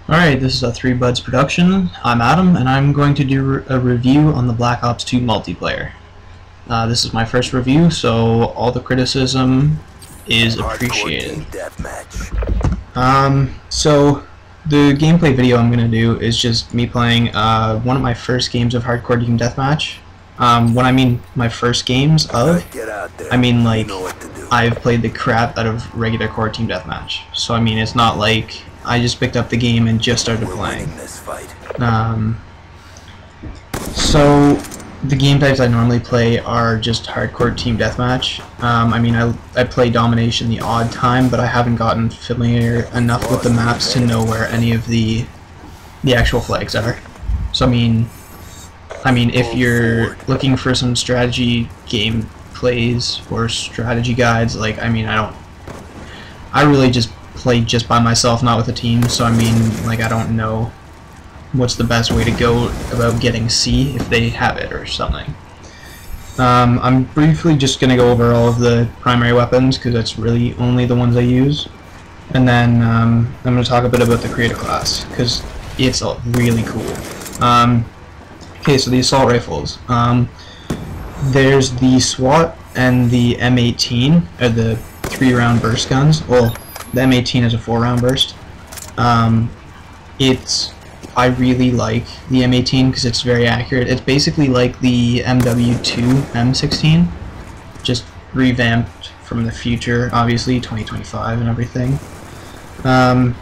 Alright, this is a 3Buds production. I'm Adam, and I'm going to do a review on the Black Ops 2 multiplayer. This is my first review, so all the criticism is appreciated. So the gameplay video I'm going to do is just me playing one of my first games of Hardcore Team Deathmatch. When I mean my first games of, I mean like I've played the crap out of regular core Team Deathmatch. So I mean it's not like I just picked up the game and just started playing. So the game types I normally play are just hardcore team deathmatch. I mean I play domination the odd time, but I haven't gotten familiar enough with the maps to know where any of the actual flags are. So I mean if you're looking for some strategy gameplays or strategy guides, like I really just play just by myself, not with a team, so I mean like I don't know what's the best way to go about getting C if they have it or something. I'm briefly just going to go over all of the primary weapons because that's really only the ones I use, and then I'm going to talk a bit about the creator class because it's really cool. Okay, so the assault rifles. There's the SWAT and the M18, or the 3-round burst guns. Well, the M18 is a 4-round burst. I really like the M18 because it's very accurate. It's basically like the MW2 M16, just revamped from the future, obviously 2025 and everything. And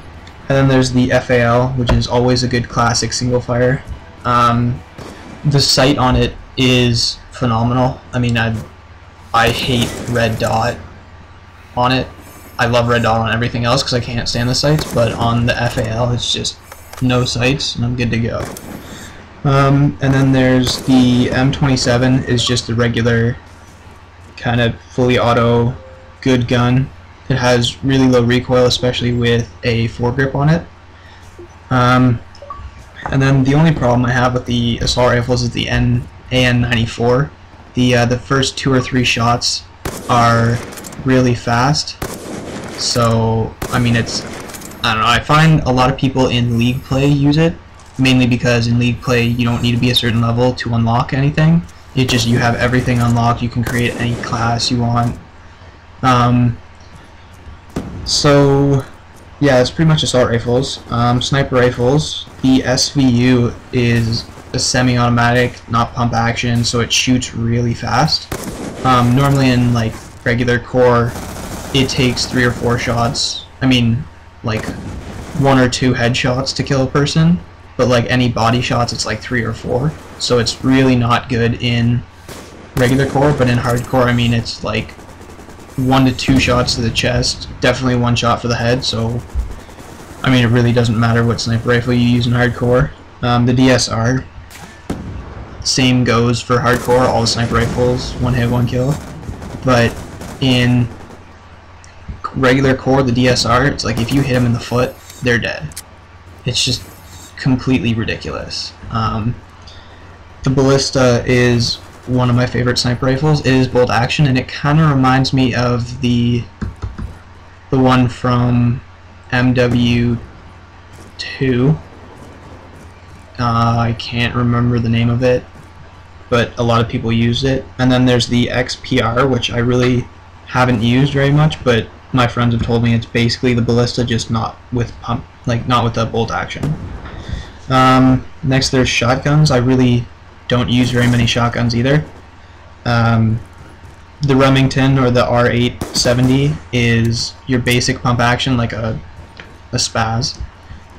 then there's the FAL, which is always a good classic single fire. The sight on it is phenomenal. I mean, I hate red dot on it. I love red dot on everything else because I can't stand the sights, but on the FAL it's just no sights and I'm good to go. And then there's the M27, is just a regular kind of fully auto good gun. It has really low recoil, especially with a foregrip on it. And then the only problem I have with the assault rifles is the AN94. The first 2 or 3 shots are really fast. So I mean I don't know, I find a lot of people in League play use it, mainly because in League play you don't need to be a certain level to unlock anything. It just, you have everything unlocked, you can create any class you want. So yeah, it's pretty much assault rifles. Sniper rifles, the SVU is a semi-automatic, not pump action, so it shoots really fast. Normally in like regular core it takes 3 or 4 shots, I mean like 1 or 2 headshots to kill a person, but like any body shots it's like 3 or 4, so it's really not good in regular core. But in hardcore, I mean it's like 1 to 2 shots to the chest, definitely 1 shot for the head, so I mean it really doesn't matter what sniper rifle you use in hardcore. The DSR, same goes for hardcore, all the sniper rifles, 1 hit 1 kill, but in regular core, the DSR, it's like if you hit them in the foot, they're dead. It's just completely ridiculous. The Ballista is one of my favorite sniper rifles. It is bolt action, and it kind of reminds me of the one from MW2. I can't remember the name of it, but a lot of people use it. And then there's the XPR, which I really haven't used very much, but my friends have told me it's basically the Ballista, just not with pump, like not with the bolt action. Next there's shotguns. I really don't use very many shotguns either. The Remington, or the R870, is your basic pump action, like a spaz.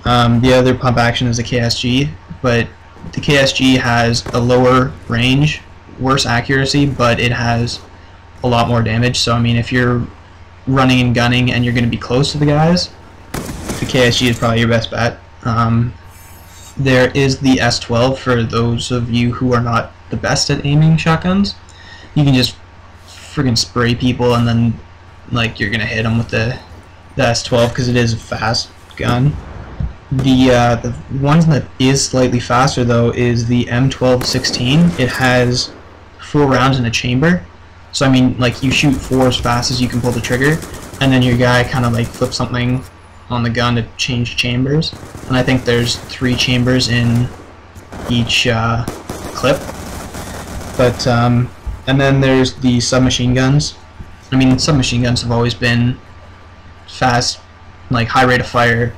The other pump action is the KSG, but the KSG has a lower range, worse accuracy, but it has a lot more damage. So I mean if you're running and gunning and you're going to be close to the guys, the KSG is probably your best bet. There is the S12 for those of you who are not the best at aiming shotguns. You can just friggin' spray people and then like you're gonna hit them with the S12 because it is a fast gun. The one that is slightly faster though is the M1216. It has 4 rounds in a chamber. So I mean, like you shoot 4 as fast as you can pull the trigger, and then your guy kind of like flips something on the gun to change chambers, and I think there's 3 chambers in each clip. But and then there's the submachine guns. I mean, submachine guns have always been fast, like high rate of fire,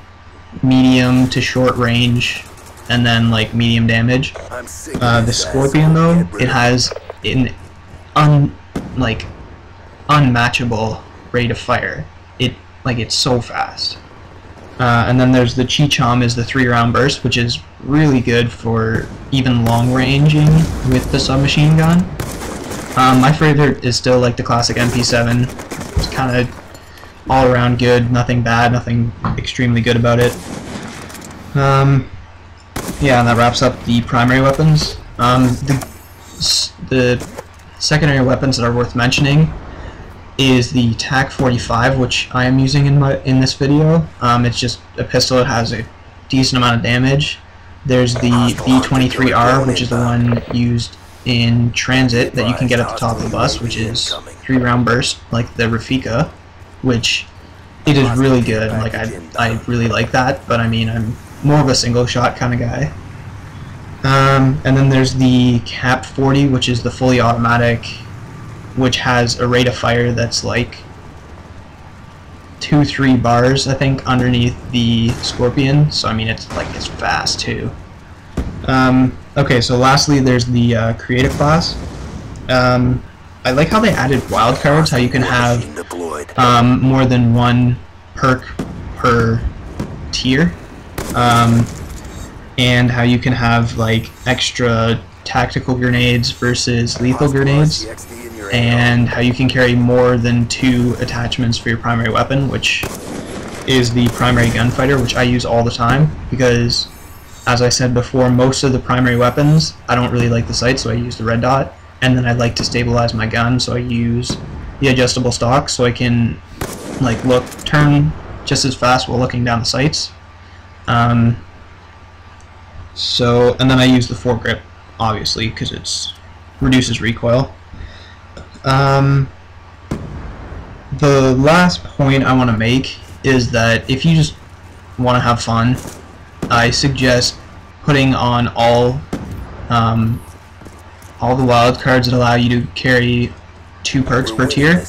medium to short range, and then like medium damage. The Scorpion though, it has an unmatchable rate of fire. It's so fast. And then there's the Chi-Chom is the 3-round burst, which is really good for even long ranging with the submachine gun. My favorite is still like the classic MP7. It's kind of all around good, nothing bad, nothing extremely good about it. Yeah, and that wraps up the primary weapons. The secondary weapons that are worth mentioning is the TAC-45, which I am using in this video. It's just a pistol that has a decent amount of damage. There's the B-23R, which is the one used in transit that you can get at the top of the bus, which is 3-round burst, like the Rafika, which it is really good. Like I really like that, but I mean I'm more of a single shot kind of guy. And then there's the CAP-40, which is the fully automatic, which has a rate of fire that's like 2-3 bars, I think, underneath the Scorpion. So I mean, it's fast too. Okay, so lastly, there's the creative class. I like how they added wildcards. How you can have more than 1 perk per tier, and how you can have like extra tactical grenades versus lethal grenades, and how you can carry more than 2 attachments for your primary weapon, which is the primary gunfighter, which I use all the time because, as I said before, most of the primary weapons I don't really like the sight, so I use the red dot, and then I like to stabilize my gun, so I use the adjustable stock so I can like turn just as fast while looking down the sights. And then I use the foregrip, obviously, because it reduces recoil. The last point I want to make is that if you just want to have fun, I suggest putting on all the wild cards that allow you to carry 2 perks per tier,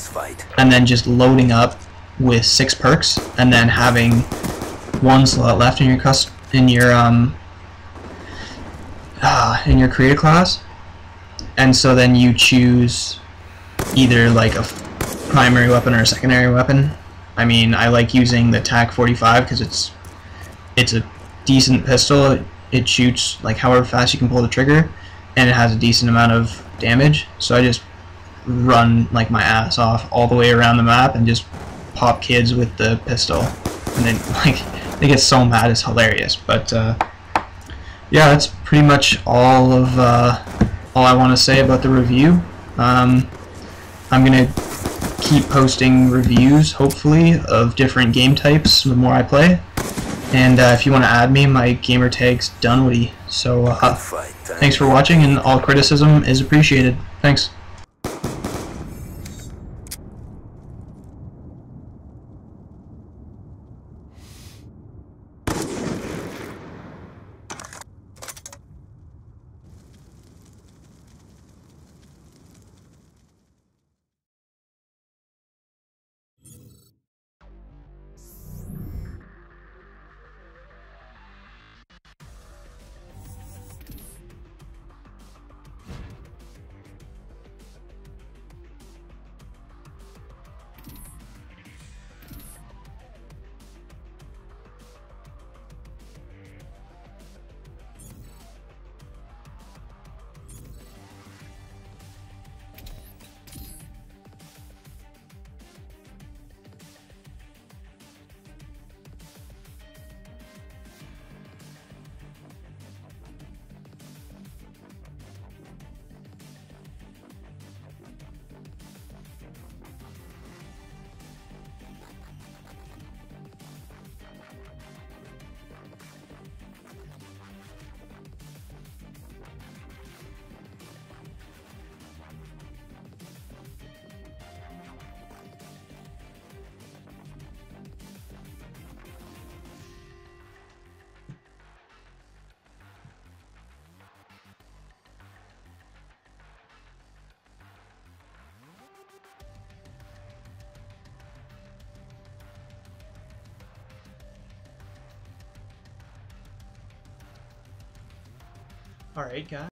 and then just loading up with 6 perks, and then having 1 slot left in your creative class. And so then you choose either like a primary weapon or a secondary weapon. I mean, I like using the TAC-45 because it's a decent pistol. It shoots like however fast you can pull the trigger, and it has a decent amount of damage. So I just run like my ass off all the way around the map and just pop kids with the pistol, and then like they get so mad, it's hilarious. But yeah, that's pretty much all I want to say about the review. I'm gonna keep posting reviews, hopefully, of different game types the more I play. And if you want to add me, my gamer tag's Dunwoody. So thanks for watching, and all criticism is appreciated. Thanks. Alright, guys.